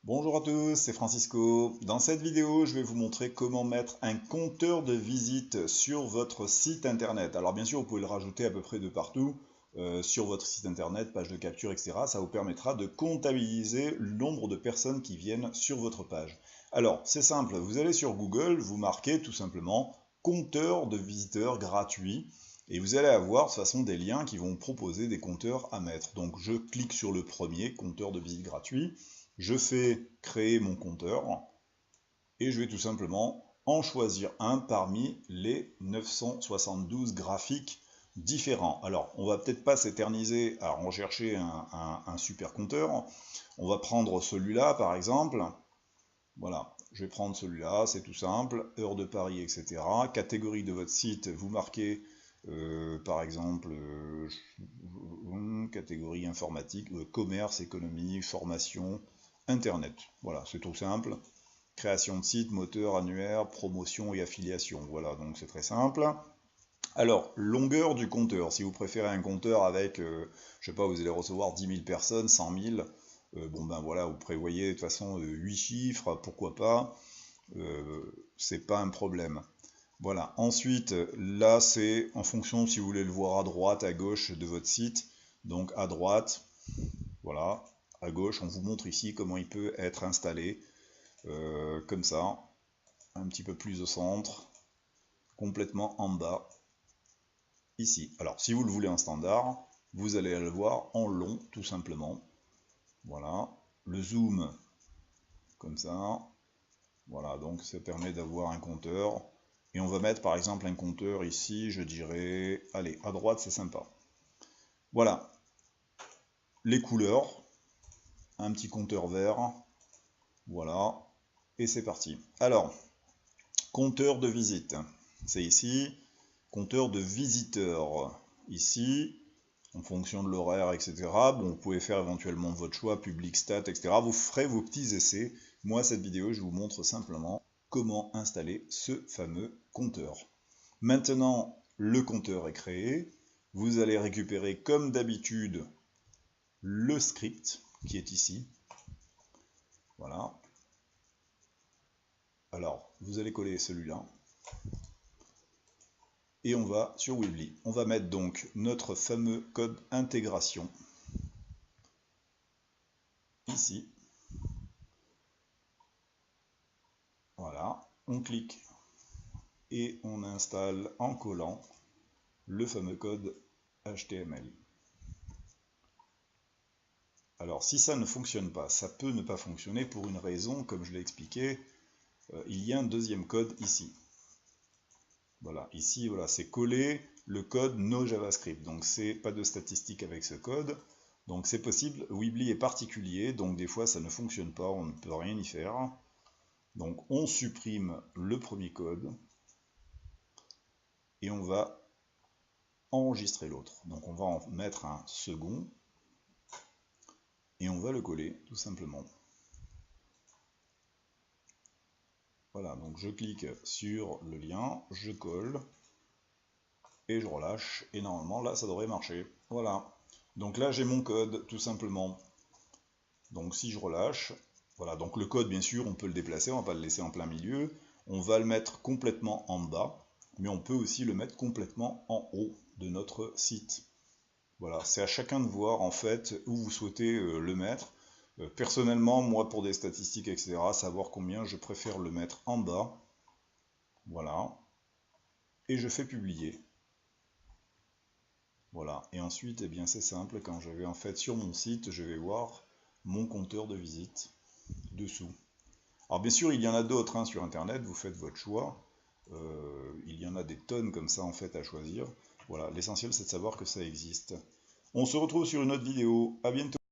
Bonjour à tous, c'est Francisco. Dans cette vidéo, je vais vous montrer comment mettre un compteur de visite sur votre site internet. Alors bien sûr, vous pouvez le rajouter à peu près de partout, sur votre site internet, page de capture, etc. Ça vous permettra de comptabiliser le nombre de personnes qui viennent sur votre page. Alors, c'est simple, vous allez sur Google, vous marquez tout simplement compteur de visiteurs gratuit. Et vous allez avoir de toute façon des liens qui vont vous proposer des compteurs à mettre. Donc je clique sur le premier, compteur de visite gratuit. Je fais créer mon compteur et je vais tout simplement en choisir un parmi les 972 graphiques différents. Alors, on va peut-être pas s'éterniser à en chercher un super compteur. On va prendre celui-là par exemple. Voilà, je vais prendre celui-là, c'est tout simple. Heure de Paris, etc. Catégorie de votre site, vous marquez par exemple catégorie informatique, commerce, économie, formation, Internet. Voilà, c'est tout simple. Création de site, moteur, annuaire, promotion et affiliation. Voilà, donc c'est très simple. Alors, longueur du compteur. Si vous préférez un compteur avec, je sais pas, vous allez recevoir 10 000 personnes, 100 000, bon ben voilà, vous prévoyez de toute façon 8 chiffres, pourquoi pas, c'est pas un problème. Voilà, ensuite, là c'est en fonction si vous voulez le voir à droite, à gauche de votre site. Donc à droite, voilà, à gauche, on vous montre ici comment il peut être installé, comme ça, un petit peu plus au centre, complètement en bas, ici. Alors, si vous le voulez en standard, vous allez le voir en long, tout simplement. Voilà, le zoom, comme ça. Voilà, donc ça permet d'avoir un compteur. Et on va mettre par exemple un compteur ici, je dirais, allez, à droite, c'est sympa. Voilà, les couleurs, un petit compteur vert, voilà, et c'est parti. Alors, compteur de visite, c'est ici. Compteur de visiteurs, ici, en fonction de l'horaire, etc. Bon, vous pouvez faire éventuellement votre choix, public, stat, etc. Vous ferez vos petits essais. Moi, cette vidéo, je vous montre simplement comment installer ce fameux compteur. Maintenant, le compteur est créé. Vous allez récupérer, comme d'habitude, le script qui est ici. Voilà. Alors, vous allez coller celui-là. Et on va sur Weebly. On va mettre donc notre fameux code intégration ici. Voilà, on clique et on installe en collant le fameux code HTML. Alors si ça ne fonctionne pas, ça peut ne pas fonctionner pour une raison, comme je l'ai expliqué, il y a un deuxième code ici. Voilà, ici voilà, c'est collé le code no JavaScript, donc c'est pas de statistique avec ce code. Donc c'est possible, Weebly est particulier, donc des fois ça ne fonctionne pas, on ne peut rien y faire. Donc on supprime le premier code et on va enregistrer l'autre. Donc on va en mettre un second et on va le coller tout simplement. Voilà, donc je clique sur le lien, je colle et je relâche et normalement là ça devrait marcher. Voilà, donc là j'ai mon code tout simplement. Donc si je relâche, voilà, donc le code bien sûr on peut le déplacer, on va pas le laisser en plein milieu, on va le mettre complètement en bas, mais on peut aussi le mettre complètement en haut de notre site. Voilà, c'est à chacun de voir en fait où vous souhaitez le mettre. Personnellement, moi pour des statistiques, etc., savoir combien, je préfère le mettre en bas. Voilà. Et je fais publier. Voilà. Et ensuite, eh bien c'est simple, quand je vais en fait sur mon site, je vais voir mon compteur de visite dessous. Alors bien sûr, il y en a d'autres hein, sur internet, vous faites votre choix. Il y en a des tonnes comme ça en fait à choisir. Voilà, l'essentiel c'est de savoir que ça existe. On se retrouve sur une autre vidéo. À bientôt.